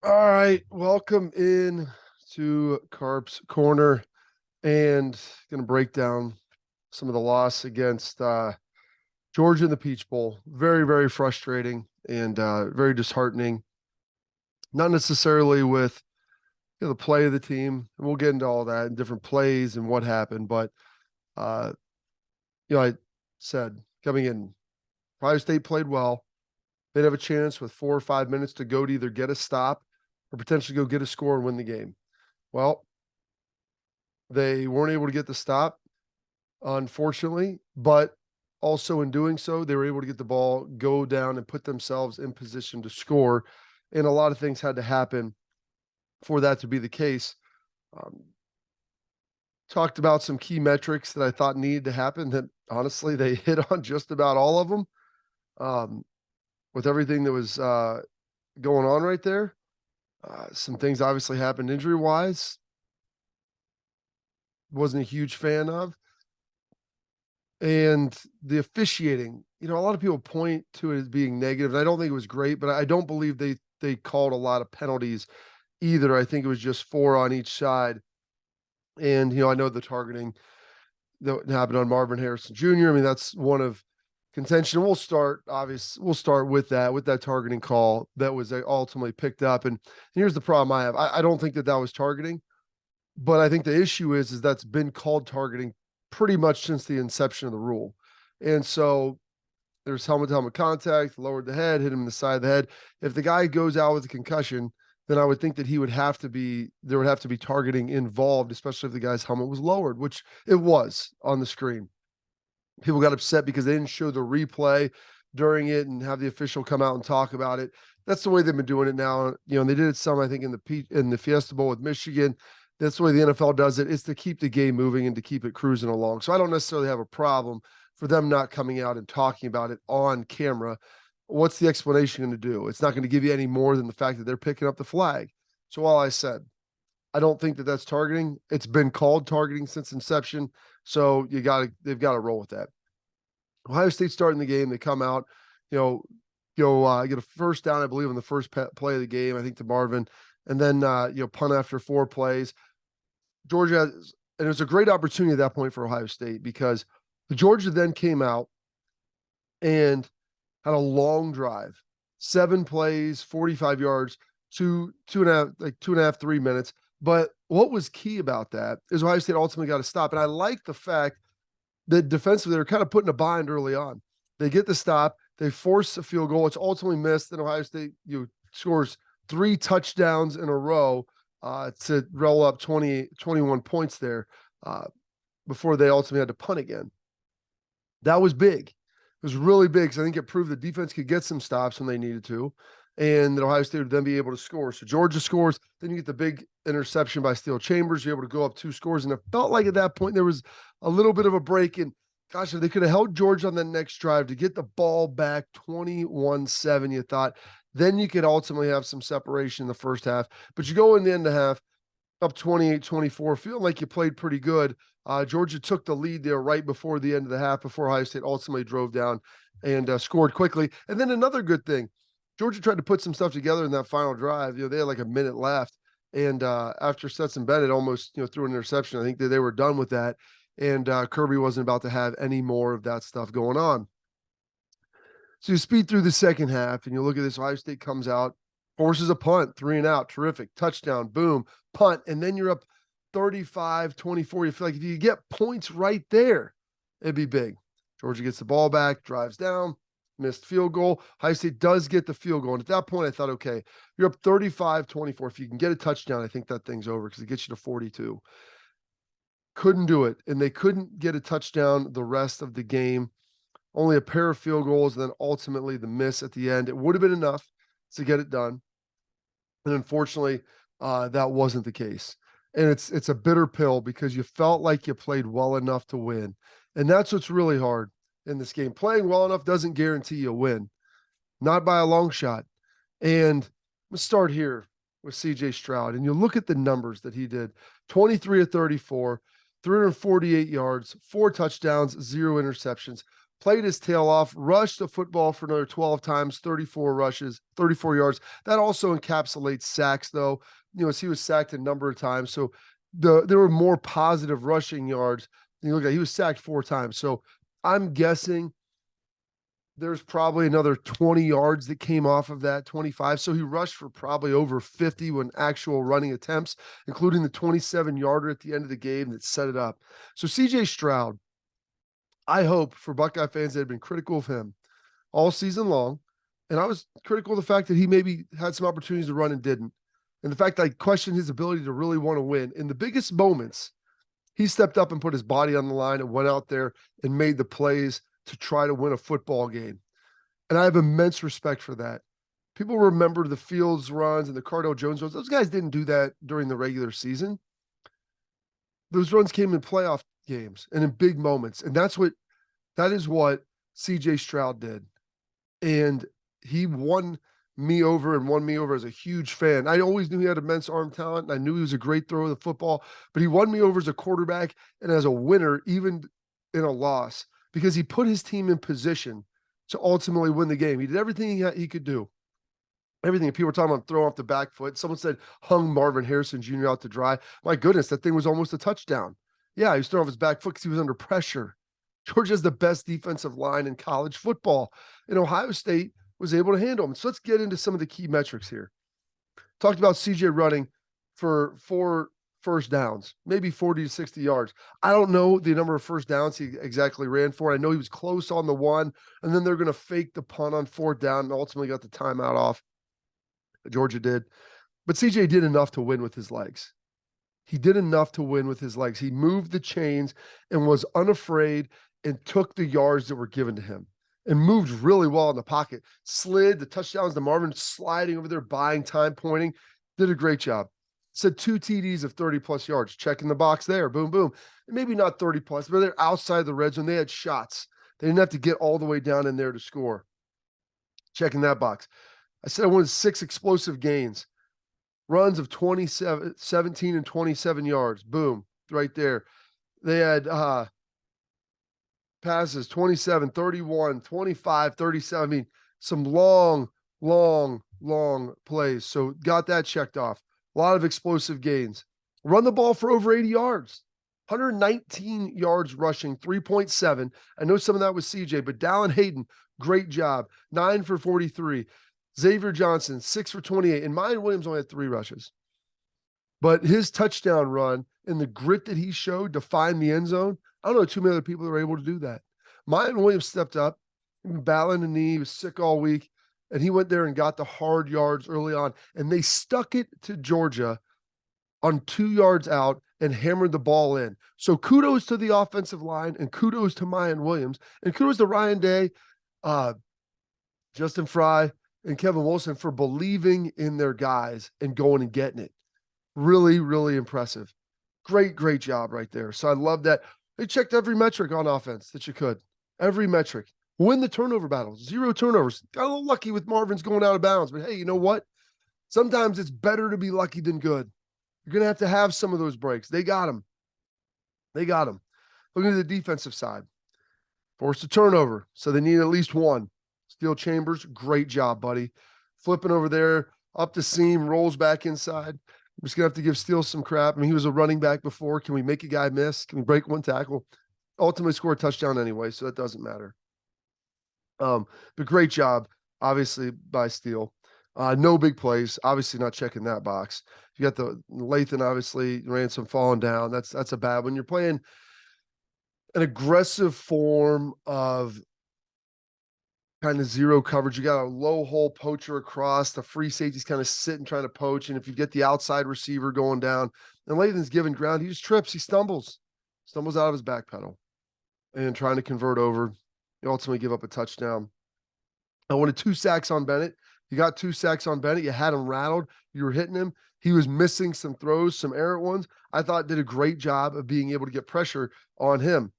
All right, welcome in to Carps Corner, and going to break down some of the loss against Georgia in the Peach Bowl. Very, very frustrating and very disheartening. Not necessarily with the play of the team. We'll get into all that and different plays and what happened, but uh, I said coming in, Ohio State played well. They'd have a chance with 4 or 5 minutes to go to either get a stop or potentially go get a score and win the game. Well, they weren't able to get the stop, unfortunately, but also in doing so, they were able to get the ball, go down, and put themselves in position to score. And a lot of things had to happen for that to be the case. Talked about some key metrics that I thought needed to happen that honestly they hit on just about all of them. With everything that was going on right there, some things obviously happened injury wise. Wasn't a huge fan of. And the officiating, a lot of people point to it as being negative, and I don't think it was great, but I don't believe they called a lot of penalties either. I think it was just 4 on each side. And I know the targeting that happened on Marvin Harrison Jr. I mean, that's one of contention. We'll start with that targeting call that was ultimately picked up. And here's the problem I have. I don't think that was targeting, but I think the issue is that's been called targeting pretty much since the inception of the rule. And so there's helmet-to-helmet contact, lowered the head, hit him in the side of the head. If the guy goes out with a concussion, then I would think that there would have to be targeting involved, especially if the guy's helmet was lowered, which it was on the screen. People got upset because they didn't show the replay during it and have the official come out and talk about it. That's the way they've been doing it now. And they did it some, I think, in the Fiesta Bowl with Michigan. That's the way the NFL does it. It's to keep the game moving and to keep it cruising along. So I don't necessarily have a problem for them not coming out and talking about it on camera. What's the explanation going to do? It's not going to give you any more than the fact that they're picking up the flag. So while I said, I don't think that that's targeting, it's been called targeting since inception. So they've got to roll with that. Ohio State starting the game. They come out, get a first down, I believe, on the first play of the game, I think to Marvin, and then, punt after 4 plays. Georgia, and it was a great opportunity at that point for Ohio State because Georgia then came out and had a long drive, 7 plays, 45 yards, two and a half, 3 minutes. But what was key about that is Ohio State ultimately got to stop. And I like the fact that defensively they were kind of put in a bind early on. They get the stop, they force a field goal, it's ultimately missed, and Ohio State scores 3 touchdowns in a row to roll up 21 points there before they ultimately had to punt again. That was big. It was really big because I think it proved the defense could get some stops when they needed to, and that Ohio State would then be able to score. So Georgia scores, then you get the big interception by Steele Chambers. You're able to go up 2 scores, and it felt like at that point there was a little bit of a break. And gosh, if they could have held Georgia on the next drive to get the ball back 21-7, you thought, then you could ultimately have some separation in the first half. But you go in the end of the half, up 28-24, feeling like you played pretty good. Georgia took the lead there right before the end of the half, before Ohio State ultimately drove down and scored quickly. And then another good thing, Georgia tried to put some stuff together in that final drive. They had like a minute left. And after Stetson Bennett almost threw an interception, I think that they were done with that. And Kirby wasn't about to have any more of that stuff going on. So you speed through the second half and you look at this. Ohio State comes out, forces a punt, 3 and out, terrific, touchdown, boom, punt, and then you're up 35-24. You feel like if you get points right there, it'd be big. Georgia gets the ball back, drives down, missed field goal. Ohio State does get the field goal. And at that point, I thought, okay, you're up 35-24. If you can get a touchdown, I think that thing's over because it gets you to 42. Couldn't do it. And they couldn't get a touchdown the rest of the game. Only a pair of field goals, and then ultimately the miss at the end. It would have been enough to get it done. And unfortunately, that wasn't the case. And it's a bitter pill because you felt like you played well enough to win. And that's what's really hard in this game. Playing well enough doesn't guarantee you a win, not by a long shot. And let's start here with CJ Stroud. And you look at the numbers that he did: 23 of 34, 348 yards, 4 touchdowns, 0 interceptions. played his tail off, rushed the football for another 12 times, 34 rushes, 34 yards. That also encapsulates sacks, though. As he was sacked a number of times. So there were more positive rushing yards. You look at, he was sacked 4 times. So I'm guessing there's probably another 20 yards that came off of that, 25. So he rushed for probably over 50 when actual running attempts, including the 27-yarder at the end of the game that set it up. So CJ Stroud, I hope for Buckeye fans that have been critical of him all season long, and I was critical of the fact that he maybe had some opportunities to run and didn't, and the fact that I questioned his ability to really want to win. In the biggest moments, he stepped up and put his body on the line and went out there and made the plays to try to win a football game. And I have immense respect for that. People remember the Fields runs and the Cardell Jones runs. Those guys didn't do that during the regular season. Those runs came in playoff games and in big moments. And that is what CJ Stroud did. And he won me over as a huge fan. I always knew he had immense arm talent, and I knew he was a great thrower of the football, but he won me over as a quarterback and as a winner, even in a loss, because he put his team in position to ultimately win the game. He did everything he could do. Everything. People were talking about throwing off the back foot. Someone said hung Marvin Harrison Jr. out to dry. My goodness, that thing was almost a touchdown. Yeah, he was throwing off his back foot because he was under pressure. Georgia's the best defensive line in college football. And Ohio State was able to handle him. So let's get into some of the key metrics here. Talked about CJ running for 4 first downs, maybe 40 to 60 yards. I don't know the number of first downs he exactly ran for. I know he was close on the one, and then they're going to fake the punt on 4th down and ultimately got the timeout off. Georgia did. But CJ did enough to win with his legs. He did enough to win with his legs. He moved the chains and was unafraid and took the yards that were given to him and moved really well in the pocket. Slid the touchdowns to Marvin, sliding over there, buying time, pointing. Did a great job. Said 2 TDs of 30-plus yards. Checking the box there. Boom, boom. And maybe not 30-plus, but they're outside the red zone. They had shots. They didn't have to get all the way down in there to score. Checking that box. I said I wanted 6 explosive gains. Runs of 17 and 27 yards. Boom. Right there. They had passes 27, 31, 25, 37. I mean, some long plays. So got that checked off. A lot of explosive gains. Run the ball for over 80 yards. 119 yards rushing, 3.7. I know some of that was CJ, but Dallin Hayden, great job. 9 for 43. Xavier Johnson, 6 for 28. And Mayan Williams only had 3 rushes. But his touchdown run and the grit that he showed to find the end zone, I don't know too many other people that were able to do that. Mayan Williams stepped up, battling a knee, he was sick all week, and he went there and got the hard yards early on. And they stuck it to Georgia on 2 yards out and hammered the ball in. So kudos to the offensive line and kudos to Mayan Williams and kudos to Ryan Day, Justin Fry, and Kevin Wilson for believing in their guys and going and getting it. Really, really impressive. Great job right there. So I love that. They checked every metric on offense that you could. Every metric. Win the turnover battle. 0 turnovers. Got a little lucky with Marvin's going out of bounds. But hey, you know what? Sometimes it's better to be lucky than good. You're going to have some of those breaks. They got them. Looking at the defensive side. Forced a turnover. So they need at least 1. Steel Chambers, great job, buddy. Flipping over there, up the seam, rolls back inside. I'm just going to have to give Steele some crap. I mean, he was a running back before. Can we make a guy miss? Can we break 1 tackle? Ultimately score a touchdown anyway, so that doesn't matter. But great job, obviously, by Steele. No big plays. Obviously not checking that box. You got the Lathan, obviously, ran some falling down. That's a bad one. You're playing an aggressive form of kind of zero coverage. You got a low hole poacher across. The free safety's kind of sitting trying to poach. And if you get the outside receiver going down, and Lathan's giving ground, he just trips. He stumbles out of his back pedal and trying to convert over. You ultimately give up a touchdown. I wanted 2 sacks on Bennett. You got 2 sacks on Bennett. You had him rattled. You were hitting him. He was missing some throws, some errant ones. I thought did a great job of being able to get pressure on him.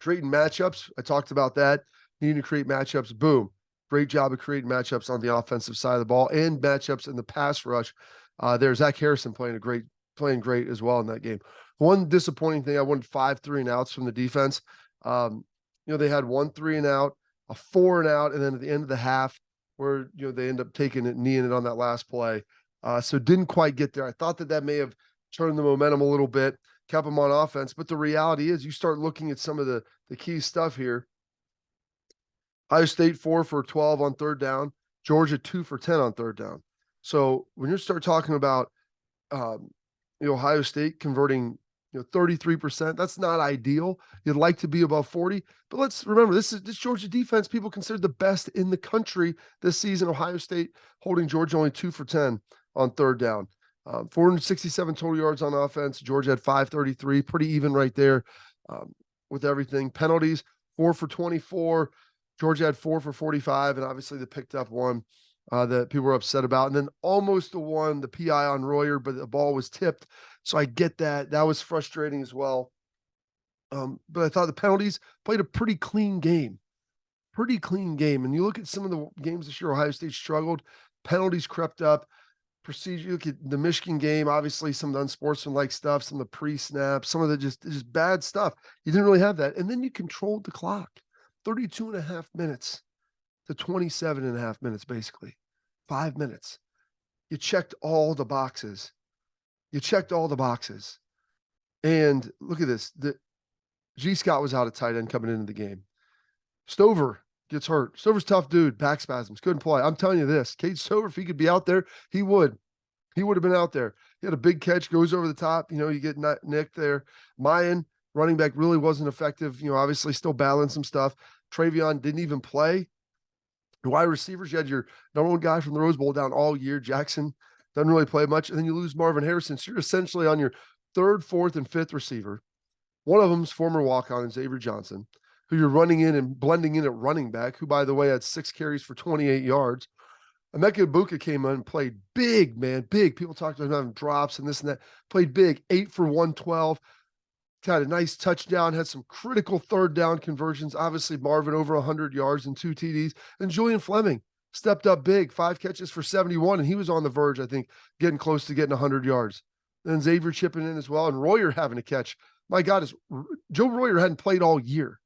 Creating matchups. I talked about that. Needing to create matchups. Boom. Great job of creating matchups on the offensive side of the ball and matchups in the pass rush. There's Zach Harrison playing great as well in that game. One disappointing thing, I wanted 5 3-and-outs from the defense. they had 1 3-and-out, a 4-and-out, and then at the end of the half, where they end up taking it, kneeing it on that last play. So didn't quite get there. I thought that may have turned the momentum a little bit, kept them on offense. But the reality is, you start looking at some of the key stuff here. Ohio State 4 for 12 on third down. Georgia 2 for 10 on third down. So when you start talking about Ohio State converting 33%, that's not ideal. You'd like to be above 40, but let's remember this Georgia defense people considered the best in the country this season. Ohio State holding Georgia only 2 for 10 on third down. 467 total yards on offense. Georgia had 533, pretty even right there with everything. Penalties 4 for 24. Georgia had 4 for 45, and obviously they picked up one that people were upset about. And then almost the one, the PI on Royer, but the ball was tipped. So I get that. That was frustrating as well. But I thought the penalties played a pretty clean game. Pretty clean game. And you look at some of the games this year, Ohio State struggled. Penalties crept up. Procedure, you look at the Michigan game, obviously some of the unsportsmanlike stuff, some of the pre-snaps, some of the just bad stuff. You didn't really have that. And then you controlled the clock. 32 and a half minutes to 27 and a half minutes, basically. 5 minutes. You checked all the boxes. And look at this. G. Scott was out at tight end coming into the game. Stover gets hurt. Stover's tough dude. Back spasms. Couldn't play. I'm telling you this. Cade Stover, if he could be out there, he would. He would have been out there. He had a big catch, goes over the top. You get nicked there. Mayan, running back, really wasn't effective. Obviously still battling some stuff. Travion didn't even play. Wide receivers, you had your number one guy from the Rose Bowl down all year. Jackson doesn't really play much. And then you lose Marvin Harrison. So you're essentially on your third, fourth, and fifth receiver. One of them's former walk-on, Xavier Johnson, who you're running in and blending in at running back, who, by the way, had 6 carries for 28 yards. Emeka Ibuka came in and played big, man, big. People talked about him having drops and this and that. Played big, 8 for 112. Had a nice touchdown, had some critical third down conversions. Obviously, Marvin over 100 yards and 2 TDs. And Julian Fleming stepped up big, 5 catches for 71, and he was on the verge, I think, getting close to getting 100 yards. Then Xavier chipping in as well, and Royer having a catch. My God, Joe Royer hadn't played all year.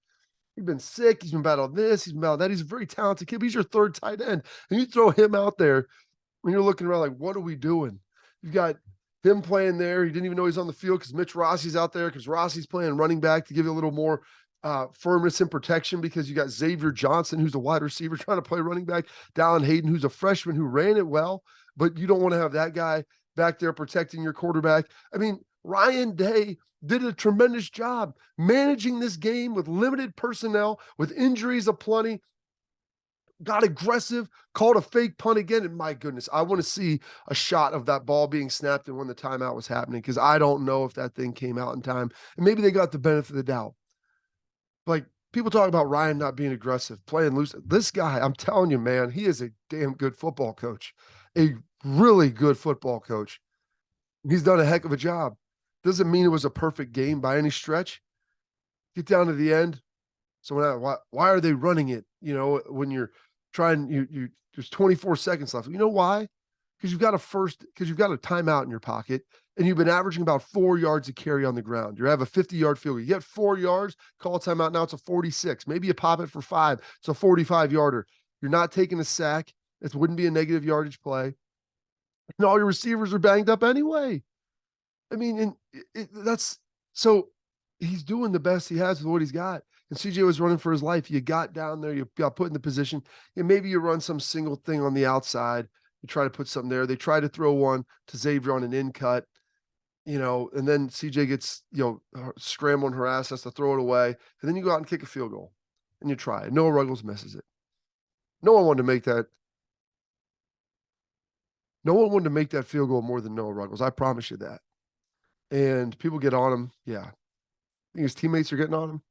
He's been sick. He's been battling this. He's been battling that. He's a very talented kid. He's your third tight end. And you throw him out there, and you're looking around like, what are we doing? You've got him playing there. He didn't even know he's on the field because Mitch Rossi's out there because Rossi's playing running back to give you a little more firmness and protection because you got Xavier Johnson, who's a wide receiver, trying to play running back. Dallin Hayden, who's a freshman who ran it well, but you don't want to have that guy back there protecting your quarterback. I mean, Ryan Day did a tremendous job managing this game with limited personnel, with injuries aplenty. Got aggressive, called a fake punt again, and my goodness, I want to see a shot of that ball being snapped and when the timeout was happening because I don't know if that thing came out in time. And maybe they got the benefit of the doubt. Like, people talk about Ryan not being aggressive, playing loose. This guy, I'm telling you, man, he is a damn good football coach, a really good football coach. He's done a heck of a job. Doesn't mean it was a perfect game by any stretch. Get down to the end. So why are they running it? When you're trying, there's 24 seconds left. You know why? Because you've got a timeout in your pocket, and you've been averaging about 4 yards a carry on the ground. You have a 50-yard field goal. You get 4 yards, call a timeout. Now it's a 46. Maybe you pop it for 5. It's a 45-yarder. You're not taking a sack. It wouldn't be a negative yardage play. And all your receivers are banged up anyway. I mean, so he's doing the best he has with what he's got. And CJ was running for his life. You got down there, you got put in the position, and maybe you run some single thing on the outside. You try to put something there. They try to throw one to Xavier on an in cut, and then CJ gets, scrambling, harass, has to throw it away. And then you go out and kick a field goal and you try. Noah Ruggles misses it. No one wanted to make that. No one wanted to make that field goal more than Noah Ruggles. I promise you that. And people get on him. Yeah. I think his teammates are getting on him.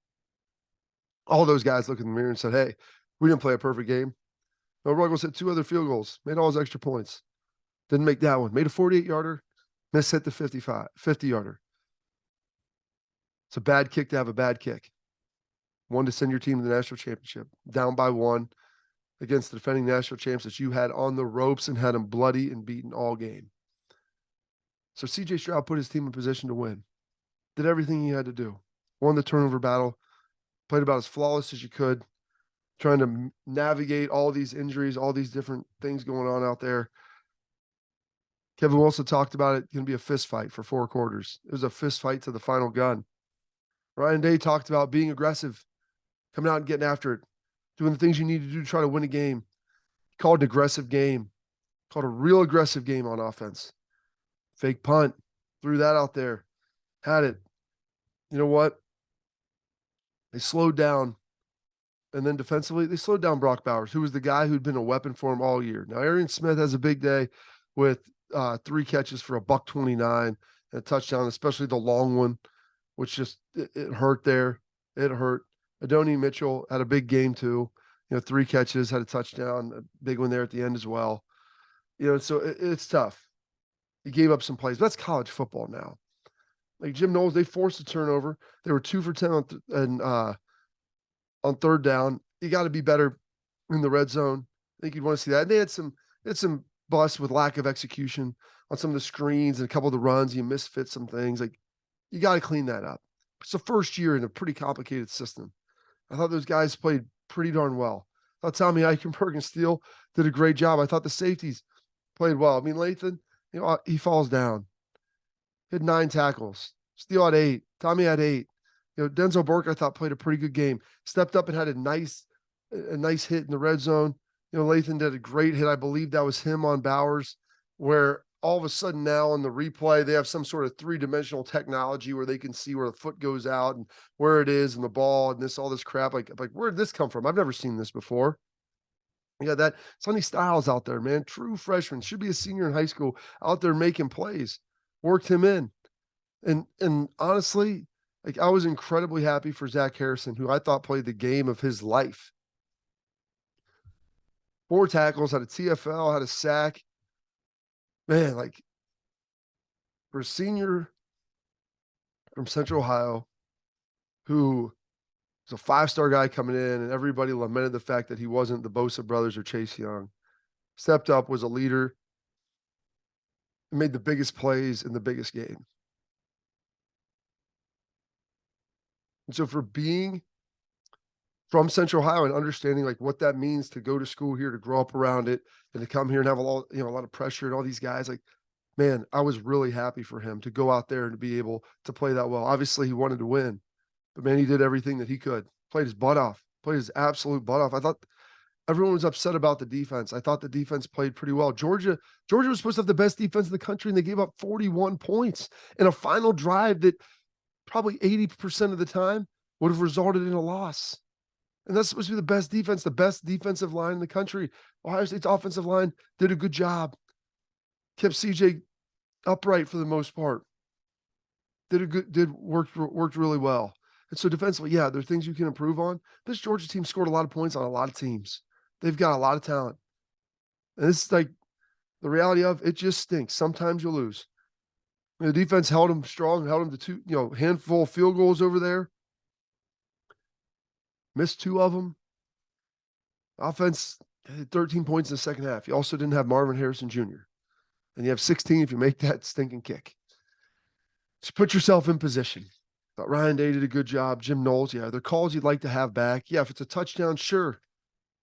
All those guys look in the mirror and said, hey, we didn't play a perfect game. Noah Ruggles hit 2 other field goals, made all his extra points. Didn't make that one. Made a 48-yarder, hit the 50-yarder. It's a bad kick to have a bad kick. One to send your team to the national championship. Down by 1 against the defending national champs that you had on the ropes and had them bloody and beaten all game. So CJ Stroud put his team in position to win. Did everything he had to do. Won the turnover battle. Played about as flawless as you could, trying to navigate all these injuries, all these different things going on out there. Kevin Wilson talked about it going to be a fist fight for 4 quarters. It was a fist fight to the final gun. Ryan Day talked about being aggressive, coming out and getting after it, doing the things you need to do to try to win a game. He called an aggressive game, called a real aggressive game on offense. Fake punt, threw that out there, had it. You know what? They slowed down. And then defensively, they slowed down Brock Bowers, who was the guy who'd been a weapon for him all year. Now, Arian Smith has a big day with 3 catches for $129 and a touchdown, especially the long one, which just it hurt there. It hurt. Adonai Mitchell had a big game too. 3 catches, had a touchdown, a big one there at the end as well. So it's tough. He gave up some plays. But that's college football now. Like Jim Knowles, they forced a turnover. They were 2 for 10 on third down. You got to be better in the red zone. I think you'd want to see that. And they had some busts with lack of execution on some of the screens and a couple of the runs. You misfit some things. Like, you got to clean that up. It's the first year in a pretty complicated system. I thought those guys played pretty darn well. I thought Tommy Eichenberg and Steele did a great job. I thought the safeties played well. I mean, Lathan, he falls down. He had 9 tackles. Steele had 8. Tommy had 8. Denzel Burke, I thought, played a pretty good game. Stepped up and had a nice hit in the red zone. Lathan did a great hit. I believe that was him on Bowers, where all of a sudden now on the replay, they have some sort of 3-dimensional technology where they can see where the foot goes out and where it is and the ball and all this crap. Like where did this come from? I've never seen this before. You got that Sonny Styles out there, man. True freshman, should be a senior in high school, out there making plays. Worked him in. And honestly, like, I was incredibly happy for Zach Harrison, who I thought played the game of his life. 4 tackles, had a TFL, had a sack. Man, like, for a senior from Central Ohio who was a 5-star guy coming in, and everybody lamented the fact that he wasn't the Bosa brothers or Chase Young, stepped up, was a leader, and made the biggest plays in the biggest game. And so for being from Central Ohio and understanding like what that means to go to school here, to grow up around it, and to come here and have a lot of pressure and all these guys, like, man, I was really happy for him to go out there and to be able to play that well. Obviously, he wanted to win, but man, he did everything that he could. Played his butt off. Played his absolute butt off. I thought everyone was upset about the defense. I thought the defense played pretty well. Georgia was supposed to have the best defense in the country, and they gave up 41 points in a final drive that probably 80% of the time would have resulted in a loss. And that's supposed to be the best defense, the best defensive line in the country. Ohio State's offensive line did a good job. Kept CJ upright for the most part. Worked really well. And so defensively, yeah, there are things you can improve on. This Georgia team scored a lot of points on a lot of teams. They've got a lot of talent. And this is like the reality of it. Just stinks. Sometimes you lose. The defense held them strong, held them to 2, handful of field goals over there. Missed 2 of them. Offense had 13 points in the second half. You also didn't have Marvin Harrison Jr. And you have 16 if you make that stinking kick. Just put yourself in position. Thought Ryan Day did a good job. Jim Knowles, yeah, they're calls you'd like to have back. Yeah, if it's a touchdown, sure.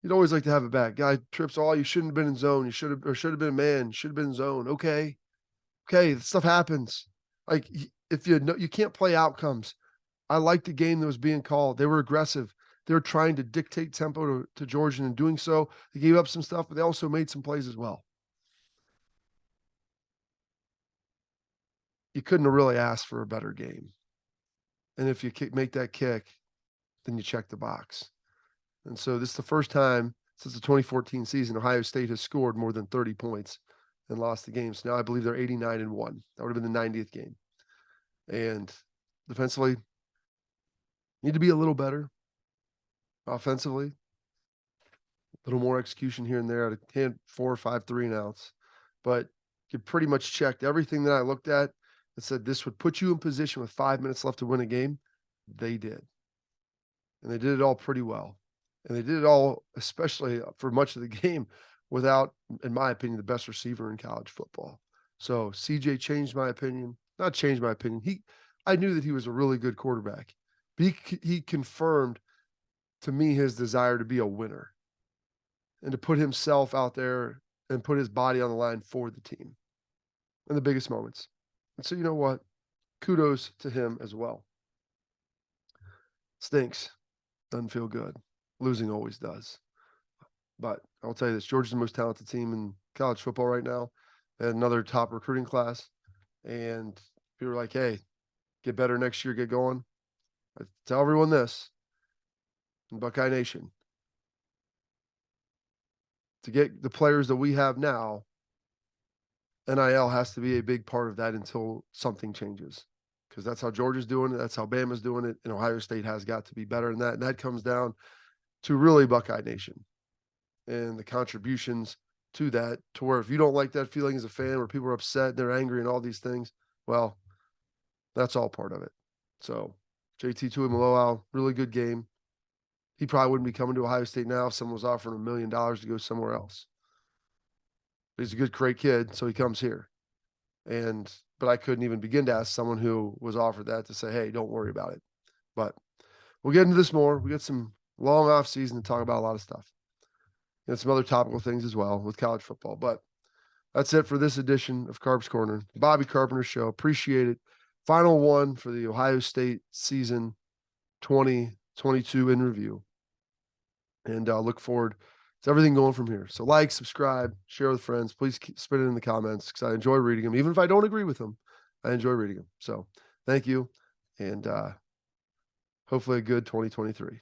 You'd always like to have it back. Guy trips all, you shouldn't have been in zone. You should have been a man. Should have been in zone. Okay, stuff happens. Like, if you can't play outcomes. I liked the game that was being called. They were aggressive. They were trying to dictate tempo to Georgia, and in doing so, they gave up some stuff, but they also made some plays as well. You couldn't have really asked for a better game. And if you make that kick, then you check the box. And so this is the first time since the 2014 season Ohio State has scored more than 30 points and lost the game. So now I believe they're 89-1. That would have been the 90th game. And defensively, need to be a little better. Offensively, a little more execution here and there. Out of 4 or 5 3-and-outs. But you pretty much checked everything that I looked at that said this would put you in position with 5 minutes left to win a game. They did. And they did it all pretty well. And they did it all, especially for much of the game, without, in my opinion, the best receiver in college football. So CJ changed my opinion. Not changed my opinion. I knew that he was a really good quarterback. But he confirmed to me, his desire to be a winner and to put himself out there and put his body on the line for the team in the biggest moments. And so, you know what? Kudos to him as well. Stinks. Doesn't feel good. Losing always does. But I'll tell you this, Georgia's the most talented team in college football right now. They had another top recruiting class. And people are like, hey, get better next year, get going. I tell everyone this in Buckeye Nation. To get the players that we have now, NIL has to be a big part of that until something changes. Because that's how Georgia's doing it. That's how Bama's doing it. And Ohio State has got to be better than that. And that comes down to really Buckeye Nation and the contributions to that, to where if you don't like that feeling as a fan, where people are upset, they're angry and all these things, well, that's all part of it. So JT Tuimoloau, really good game. He probably wouldn't be coming to Ohio State now if someone was offering $1 million to go somewhere else. But he's a good, great kid, so he comes here. But I couldn't even begin to ask someone who was offered that to say, hey, don't worry about it. But we'll get into this more. We got some long off season to talk about a lot of stuff. And some other topical things as well with college football. But that's it for this edition of Carps Corner. Bobby Carpenter Show. Appreciate it. Final one for the Ohio State season 2022 in review. And look forward to everything going from here. So like, subscribe, share with friends. Please spit it in the comments because I enjoy reading them. Even if I don't agree with them, I enjoy reading them. So thank you. And hopefully a good 2023.